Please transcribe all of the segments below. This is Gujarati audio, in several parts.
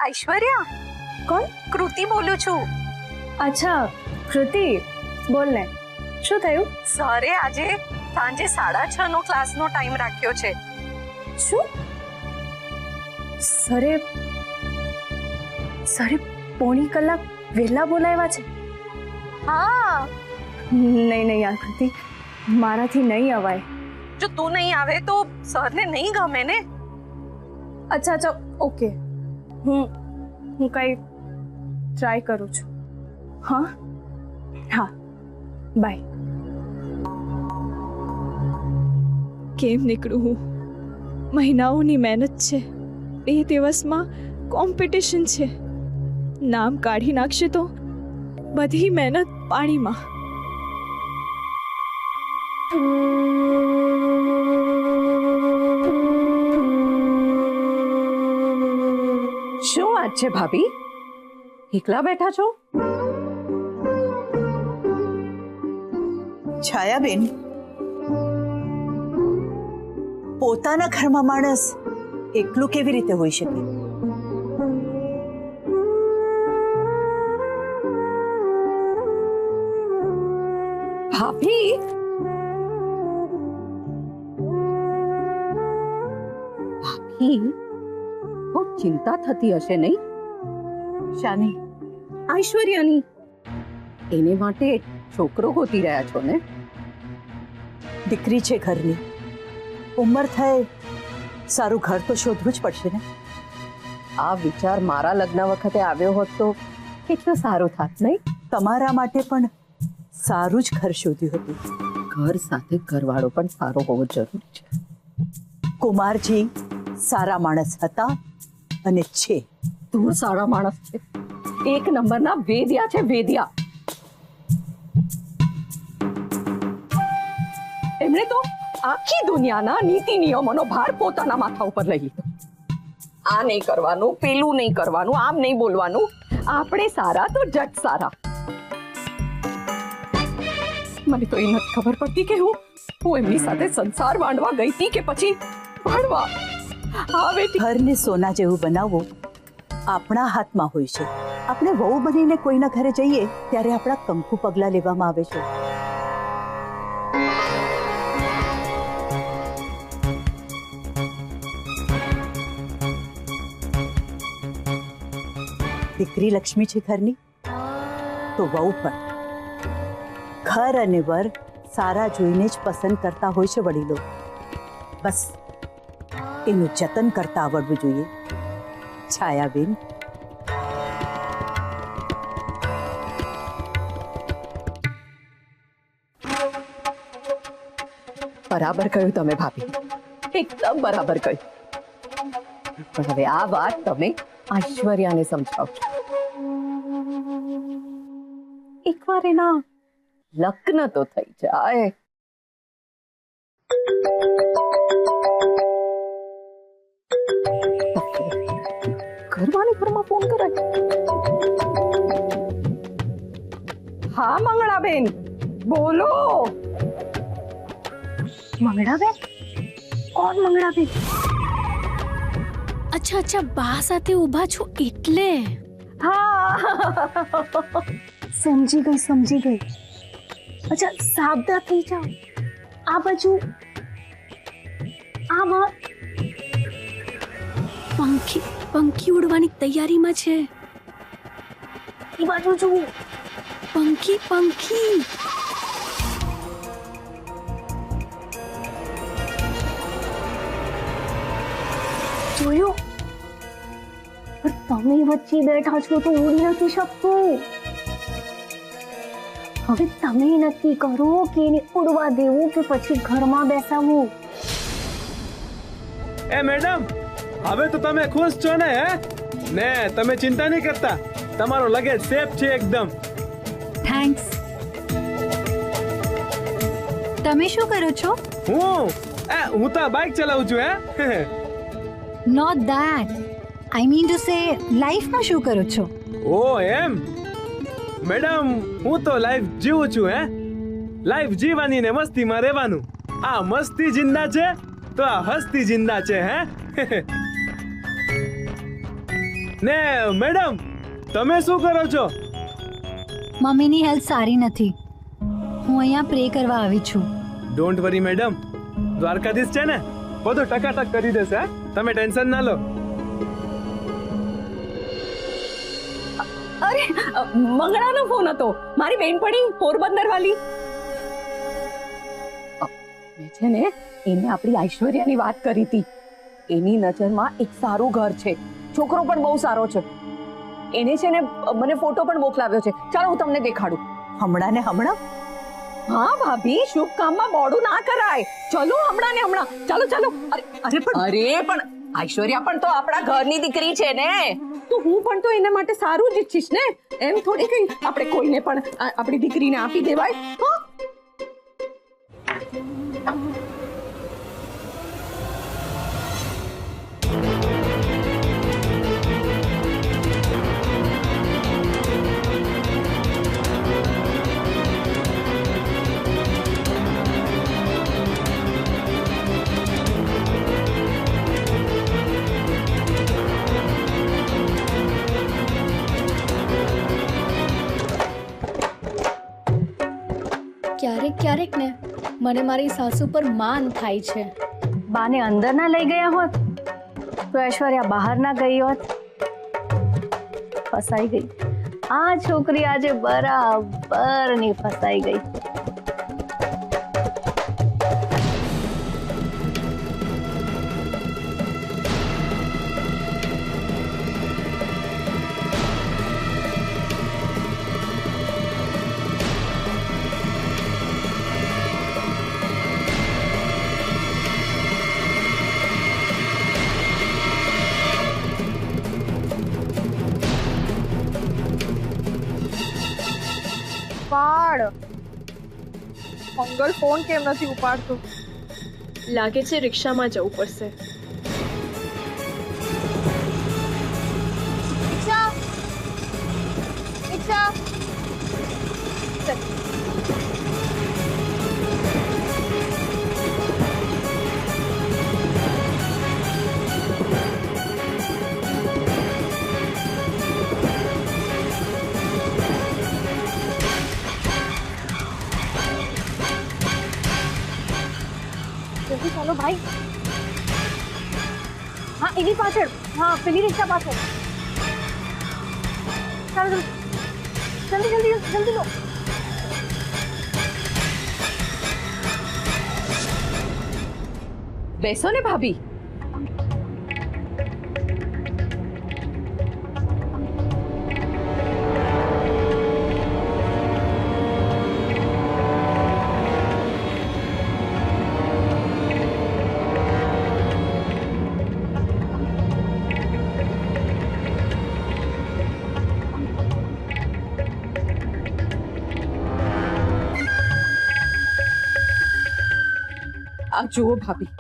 ऐश्वर्या, કોણ? કૃતિ બોલું છું. અચ્છા કૃતિ, બોલ ને, શું થયું? સરે આજે સાંજે 6:30 નો ક્લાસનો ટાઈમ રાખ્યો છે. શું? સરે પોણી કલાક વહેલા બોલાવ્યા છે? હા, નહીં યાર કૃતિ, મારાથી નહીં અવાય. જો તું નહીં આવે તો સરને નહીં ગમે ને. અચ્છા ઓકે, હું કઈ ટ્રાય કરું છું. હા બાય. કેમ નીકળું હું? મહિનાઓની મહેનત છે, 2 દિવસમાં કોમ્પિટિશન છે. નામ કાઢી નાખશે તો બધી મહેનત પાણીમાં. શું વાત છે ભાભી, એકલા બેઠા છો? છાયાબેન, પોતાના ઘરમાં માણસ એકલું કેવી રીતે હોઈ શકે? ભાભી, બહુ ચિંતા થતી હશે નહીં? શાની? ઐશ્વર્યાની. એને માટે છોકરો ગોતી રહ્યા છો ને? દીકરી છે ઘરની, ઉંમર થાય સારું ઘર તો શોધવું જ પડશે ને. આ વિચાર મારા લગ્ન વખતે આવ્યો હોત તો કેટલું સારું થાત નહીં? તમારા માટે પણ સારું જ ઘર શોધ્યું હતું. ઘર સાથે ઘરવાળો પણ સારો હોવો જરૂરી છે. કુમારજી સારા માણસ હતા અને છે. તું સારા માણસ છે, 1 નંબરના વેદ્યા છે, વેદ્યા. એમણે તો આખી દુનિયાના નીતિ નિયમોનો ભાર પોતાના માથા ઉપર લઈ લીધો. આ નહીં કરવાનું, પેલું નહીં કરવાનું, આમ નહીં બોલવાનું. આપણે સારા તો જટ સારા. મને તો એ નથી ખબર પડતી કે હું એમની સાથે સંસાર વાંડવા ગઈ હતી કે પછી ભણવા. હવે ઘરને સોના જેવું બનાવવું આપણા હાથમાં હોય છે. આપણે વહુ બનીને કોઈના ઘરે જઈએ ત્યારે આપણા કંકુ પગલાં લેવામાં આવે છે. દીકરી લક્ષ્મી છે ઘરની, તો વહુ પણ. ઘર અને વર સારા જોઈને જ પસંદ કરતા હોય છે વડીલો. બસ એનું જતન કરતા આવડવું જોઈએ. છાયાબેન, બરાબર કહ્યું તમે ભાભી, એકદમ બરાબર કહ્યું. પણ હવે આ વાત તમે ઐશ્વર્યાને સમજાવજો. એકવાર એના લગ્ન તો થઈ જાય. ઘરમાં ફોન કરાય. હા મંગળાબેન, બોલો. મંગળાબેન? કોણ મંગળાબેન? અચ્છા બા સાથે ઊભા છો એટલે? હા સમજી ગઈ. અચ્છા સાવધાન થઈ જાઓ. આ બાજુ આમાં પંખી ઉડવાની તૈયારીમાં છે. એ બાજુ જુઓ. પંખી જોયું? પણ તમે વચ્ચે બેઠા છો તો ઉડી નથી શકતું. હવે તમે નક્કી કરો કે એને ઉડવા દેવું કે પછી ઘરમાં બેસાવું. એ મેડમ, હવે તો તમે ખુશ છો ને? હે ને તમે ચિંતા નહીં કરતા, તમારો લગેજ સેફ છે એકદમ. થેન્ક્સ. તમે શું કરો છો? હું તો બાઇક ચલાવું છું. Hey not that, I mean to say લાઈફમાં શું કરો છો? ઓ એમ મેડમ, હું તો લાઈફ જીવું છું. લાઈફ જીવાની ને મસ્તીમાં રહેવાનું. આ મસ્તી જિંદા છે તો આ હસ્તી જિંદા છે. હે ને મેડમ તમે શું કરો છો? મમ્મીની હેલ્થ સારી નથી. હું અહીંયા પ્રે કરવા આવી છું. ડોન્ટ વરી મેડમ, દ્વારકાધીશ છે ને બધું ટકાટક કરી દેશે. હા? તમે ટેન્શન ના લો. અરે મંગળાનો ફોન હતો, મારી બેનપણી પોરબંદર વાલી. મેં છે ને એને આપણી ઐશ્વર્યાની વાત કરી હતી. એની નજરમાં એક સારું ઘર છે, છોકરો પણ બહુ સારો છે. એને છે ને મને ફોટો પણ મોકલાવ્યો છે. ચાલો હું તમને દેખાડું. હમણાં ને હમણાં? હા ભાભી, શુભ કામમાં મોડું ના કરાય. ચલો હમણાં ને હમણાં. ચાલો ચાલો. અરે પણ ઐશ્વર્યા પણ તો આપણા ઘરની દીકરી છે ને, તો હું પણ તો એના માટે સારું જ ઈચ્છીશ ને. એમ થોડી કઈ આપણે કોઈને પણ આપણી દીકરીને આપી દેવાય. હા, ક્યારેક ક્યારેક ને મને મારી સાસુ પર માન થાય છે. બાને અંદર ના લઈ ગયા હોત તો ઐશ્વર્યા બહાર ના ગઈ હોત. ફસાઈ ગઈ. આ છોકરી આજે બરાબર ની ફસાઈ ગઈ. મંગળ ફોન કેમ નથી ઉપાડતો? લાગે છે રિક્ષામાં જવું પડશે. રિક્ષા ચાલો ભાઈ. હા, એની પાછળ. હા, પેલી રિક્ષા પાછળ. ચાલો જલ્દી જલ્દી જલ્દી લો. બેસો ને ભાભી. આ જુઓ ભાભી,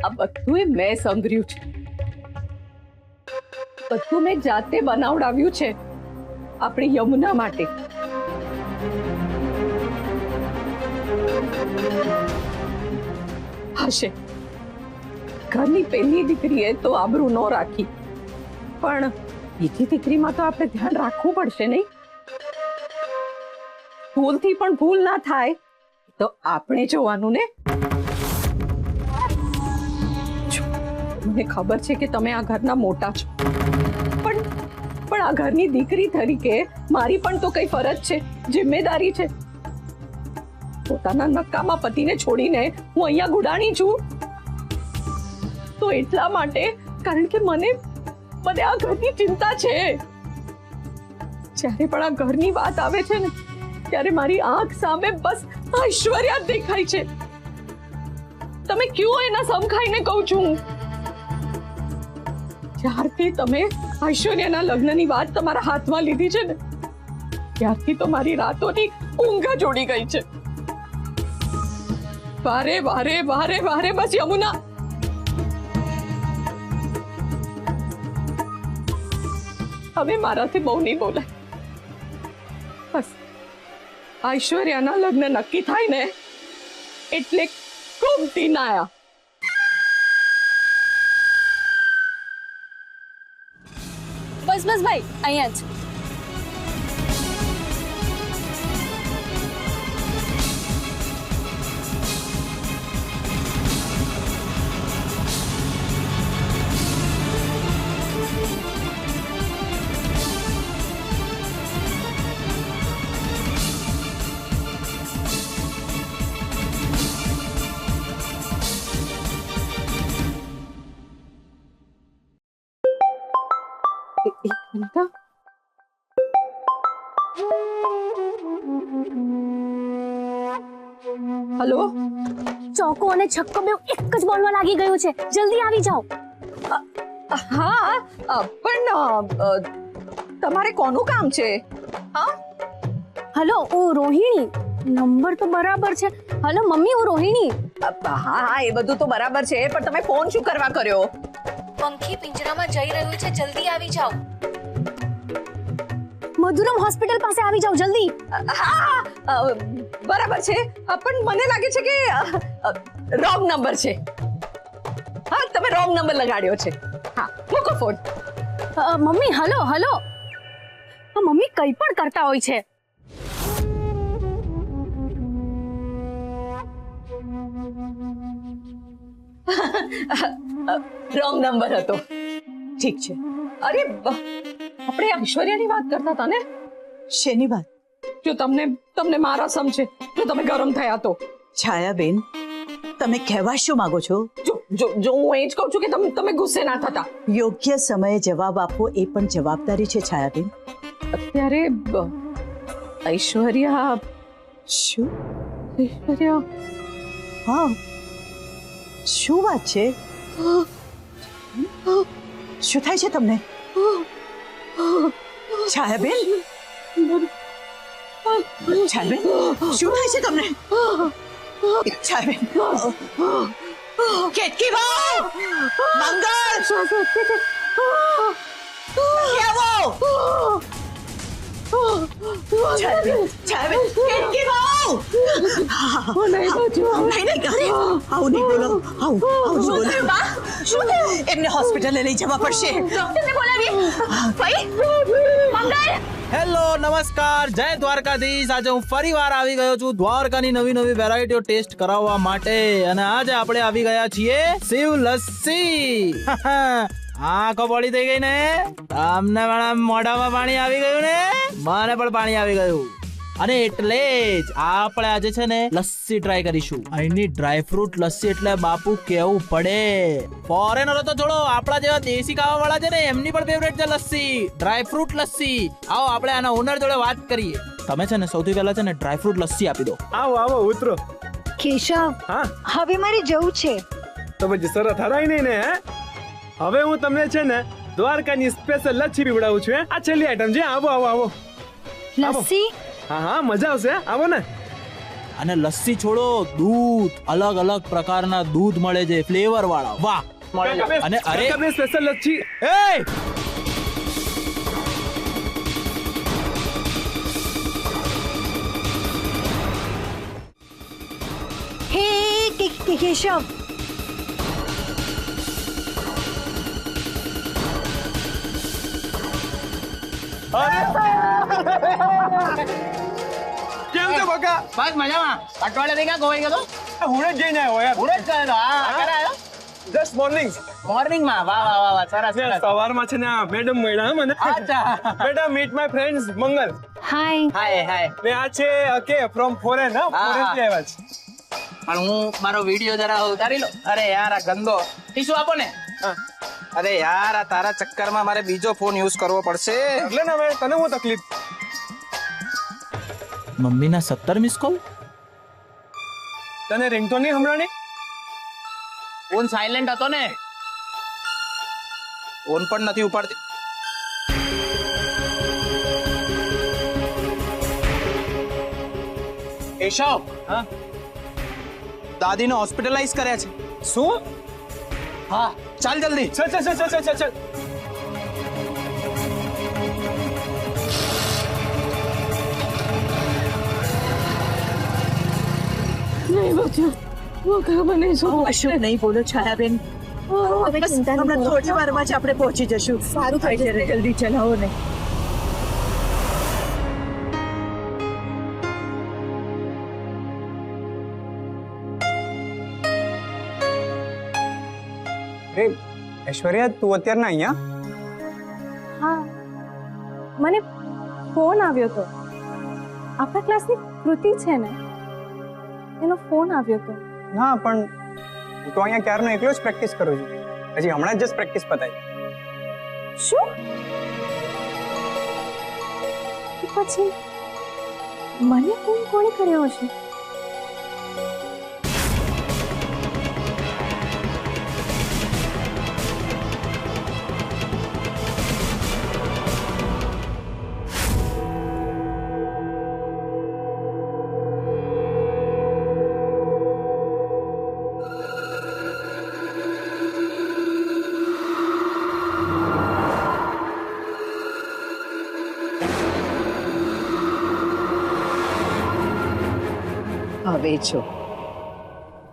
આ બધું મેં સંભળ્યું છે. બધું મેં જાતે બનાવડાવ્યું છે આપણી યમુના માટે. હશે ઘરની પહેલી દીકરીએ તો આબરૂ ન રાખી, પણ બીજી દીકરીમાં તો આપણે ધ્યાન રાખવું પડશે નહીં? ભૂલથી પણ ભૂલ ના થાય તો આપણે જોવાનું ને. મને ખબર છે કે તમે આ ઘરના મોટા છો, પણ આ ઘરની દીકરી તરીકે મારી પણ તો કઈ ફરજ છે, જિમ્મેદારી છે. પોતાના નકામા પતિને છોડીને હું અહીંયા ગુડાણી છું તો એટલા માટે કારણ કે મને આ ઘરની ચિંતા છે. જ્યારે પણ આ ઘરની વાત આવે છે ને ત્યારે મારી આંખ સામે બસ ઐશ્વર્યા જ દેખાય છે. તમે ક્યું એના સમખાઈને કહું છું? જ્યારથી તમે ઐશ્વર્યાના લગ્નની વાત તમારા હાથમાં લીધી છે ને ત્યારથી તો મારી રાતોની ઊંઘ જ ઉડી ગઈ છે. વારે વારે વારે વારે બસ યમુના, હવે મારાથી બહુ નહીં બોલાય. બસ ઐશ્વર્યાના લગ્ન નક્કી થાય ને એટલે ગોમતી નાયા. બસ બસ ભાઈ અહીંયા જ. એક મિનિટ હા. હલો ચોકો અને છક્કો બે એક જ બોલમાં લાગી ગયું છે, જલ્દી આવી જાઓ. હા પણ તમારે કોનું કામ છે? હા હલો, હું રોહિણી. નંબર તો બરાબર છે. હલો મમ્મી, હું રોહિણી. હા હા એ બધું તો બરાબર છે, પણ તમે ફોન શું કરવા કર્યો? પંખી પિંજરામાં જઈ રહ્યું છે, જલ્દી આવી જાઓ. મધુરમ હોસ્પિટલ પાસે આવી જાઓ જલ્દી. હા બરાબર છે, પણ મને લાગે છે કે રોંગ નંબર છે. હા તમે રોંગ નંબર લગાડ્યો છે. હા મૂકો phone. Mummy hello hello. Mummy કંઈ પણ કરતા હોય છે. રોંગ નંબર હતો. ઠીક છે. અરે આપણે ઐશ્વર્યાની વાત કરતા હતા ને? શેની વાત? જો તમને મારા સમજે, જો તમે ગરમ થયા તો. છાયાબેન, તમે કહેવા શું માંગો છો? જો હું એ જ કહું છું કે તમે ગુસ્સે ના થતા. યોગ્ય સમયે જવાબ આપવો એ પણ જવાબદારી છે છાયાબેન. અત્યારે ઐશ્વર્યા શું? ઐશ્વર્યા હા, શું વાત છે? શું થાય છે તમને? છાયાબેન, છાયાબેન, શું થાય છે તમને? છાયાબેન, કેતકી વાવ, મંગળ, છાયાબેન, છાયાબેન, કેતકી વાવ. આવું નહીં બોલો, આવું બોલો. એમને હોસ્પિટલે લઈ જવા પડશે. હેલો, નમસ્કાર, જય દ્વારકાધીશ. આજે હું ફરી વાર આવી ગયો છું દ્વારકાની નવી નવી વેરાયટીઓ ટેસ્ટ કરાવવા માટે. અને આજે આપણે આવી ગયા છીએ શિવ લસ્સી. આંખો પડી થઈ ગઈ ને? તમને પણ મોઢામાં પાણી આવી ગયું ને? મને પણ પાણી આવી ગયું. અને એટલે જ આપણે આજે છે ને લસ્સી ટ્રાય કરીશું. અહીંની ડ્રાય ફ્રૂટ લસ્સી એટલે બાપુ કેવું પડે. ફોરેનરો તો છોડો, આપણા જેવા દેશી ખાવા વાળા છે ને એમની પણ ફેવરેટ છે લસ્સી, ડ્રાય ફ્રૂટ લસ્સી. આવો આપણે આના ઓનર જોડે વાત કરીએ. તમે છે ને સૌથી પહેલા છે ને ડ્રાય ફ્રૂટ લસ્સી આપી દો. આવો ઉતરો. કેશવ, હા હવે મારે જવું છે. તો પછી શરત હરાઈ નહીં ને? હે, હવે હું તમને છે ને દ્વારકાની સ્પેશિયલ લચ્છી પીવડાવું છું. આ છેલ્લી આઈટમ છે. આવો. લસ્સી? હા મજા આવશે. આવો ને. અને લસ્સી છોડો, દૂધ, અલગ અલગ પ્રકારના દૂધ મળે છે, ફ્લેવર વાળા. વાહ. અને અરે સ્પેશિયલ લચ્છી. એ હે કેશવ, કેમ છે બકા? બસ મજામાં. અટવાડે થઈ ગયા ગોવાઈ ગયો હું જ જઈને આવ્યો યાર. પૂરે જ કર્યો. હા, ક્યારે આવ્યો? Just morning. મોર્નિંગ માં. વાહ સરસ. સવારમાં છે ને આ મેડમ મળ્યા મને. અચ્છા. મેડમ મીટ માય ફ્રેન્ડ્સ મંગલ. હાય. હાય. ને આ છે કે ફ્રોમ ફોરેન. ફોરેન થી આવ્યા છે. પણ હું મારો વિડિયો જરા ઉતારી લો. અરે યાર, આ ગંદો ટીશ્યુ આપો ને. અરે યાર, આ તારા ચક્કરમાં મારે બીજો ફોન યુઝ કરવો પડશે. એટલે ને હવે તને હું તકલીફ? મમ્મીના 17 મિસ કોલ. તને રિંગટોન નહીં સંભળાણી? ફોન સાયલેન્ટ હતો ને. ફોન પણ નથી ઉપાડતી. કેશવ, હા દાદીને હોસ્પિટલાઇઝ કર્યા છે. શું? હા, ચાલ જલ્દી. ચલ. નહીં બચ્ચું, वो खबर नहीं सुन. અશુભ નહીં બોલો છાયાબેન. તમે ચિંતા ન હમણાં કરો. થોડી વારમાં જ આપણે પહોંચી જશું. સારું થઈ જશે. જલ્દી ચલાવો ને. અરે ઐશ્વર્યા તું અત્યારના અહીંયા? હા મને ફોન આવ્યો હતો. આપણા ક્લાસની કૃતિ છે ને, એનો ફોન આવ્યો હતો. ના પણ હું તો અહીંયા ક્યારનો એકલો જ પ્રેક્ટિસ કરું છું. હજી હમણાં જ પ્રેક્ટિસ પતાવી. શું? પછી મને ફોન કોણે કર્યો હશે? હવે જો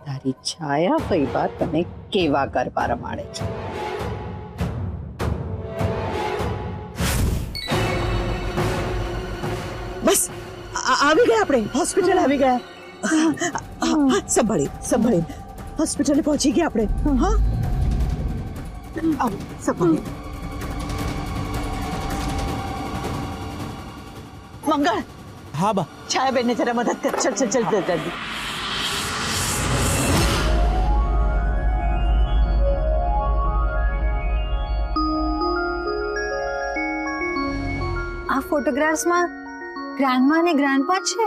તારી છાયા ફૈબા તને કેવા ગરબા રમાડે છે. બસ આવી ગયા આપણે. હોસ્પિટલ આવી ગયા. સંભાળી સંભાળી હોસ્પિટલે પહોંચી ગયા આપણે. હા સંભાળી. મંગળ હા બા. છાયાબેનને જરા મદદ કર. ચલ ચલ ચલ જલ્દી. આ ફોટોગ્રાફ્સમાં ગ્રાન્ડમા અને ગ્રાન્ડપા છે.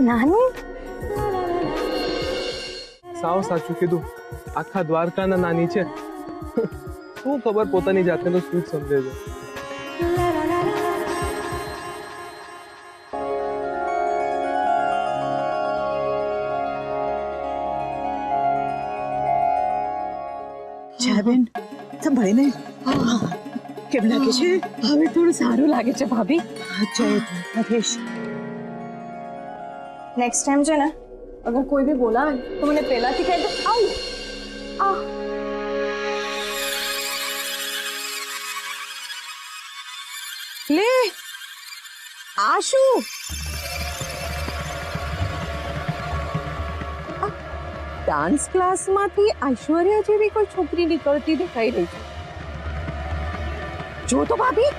નાની સાવ સાચું કીધું. આખા દ્વારકાના નાની છે. શું ખબર પોતાની જાતને તો શું જ સમજે છે. છાયાબેન સંભાળીને. કેમ લાગે છે? હવે થોડું સારું લાગે છે ભાભી. જય દ્વારકાધીશ. નેક્સ્ટ ટાઈમ છે ને, અગર કોઈ બી બોલાવે ને, તો મને પહેલાથી કહી દે. આવ આ લે આ શું? ડાન્સ ક્લાસમાંથી ઐશ્વર્યા જેવી કોઈ છોકરી નીકળતી દેખાઈ રહી છે. જો તો ભાભી.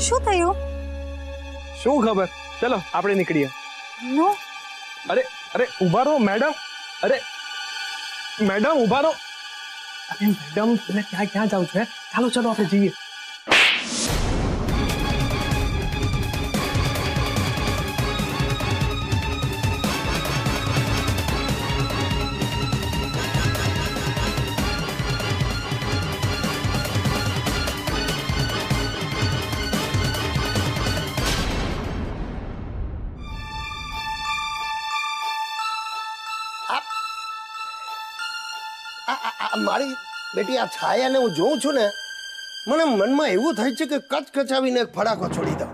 શું થયું? શું ખબર. ચલો આપણે નીકળીએ. નો અરે અરે ઉભા રહો મેડમ. અરે મેડમ ઉભા રહો. અરે મેડમ તમે ક્યાં જાવ છો? ચાલો ચલો આપણે જઈએ. મારી બેટી આ છાયાને હું જોઉં છું ને, મને મનમાં એવું થાય છે કે કચકચાવીને એક ફડાકો છોડી દઉં.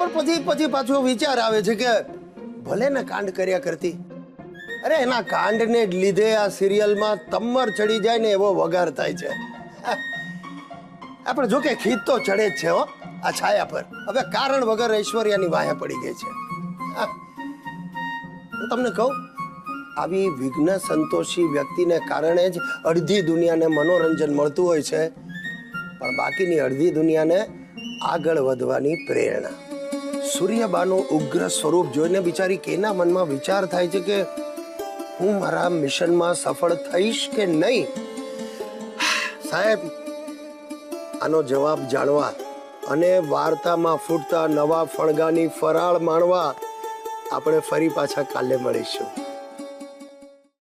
પણ પછી પાછો વિચાર આવે છે કે ભલે ને કાંડ કર્યા કરતી, અરે એના કાંડને જ લીધે આ સિરિયલમાં તમ્મર ચડી જાય ને એવો વગાર થાય છે. આપણે જોકે ખીજ તો ચડે જ છે હો આ છાયા પર. હવે કારણ વગર ઐશ્વર્યાની વાહે પડી ગઈ છે. હું તમને કહું, આવી વિઘ્ન સંતોષી વ્યક્તિને કારણે જ અડધી દુનિયાને મનોરંજન મળતું હોય છે, પણ બાકીની અડધી દુનિયાને આગળ વધવાની પ્રેરણા. સૂર્યબાનું ઉગ્ર સ્વરૂપ જોઈને બિચારી કેના મનમાં વિચાર થાય છે કે હું મારા મિશનમાં સફળ થઈશ કે નહીં. સાહેબ, આનો જવાબ જાણવા અને વાર્તામાં ફૂટતા નવા ફણગાની ફરાળ માણવા આપણે ફરી પાછા કાલે મળીશું.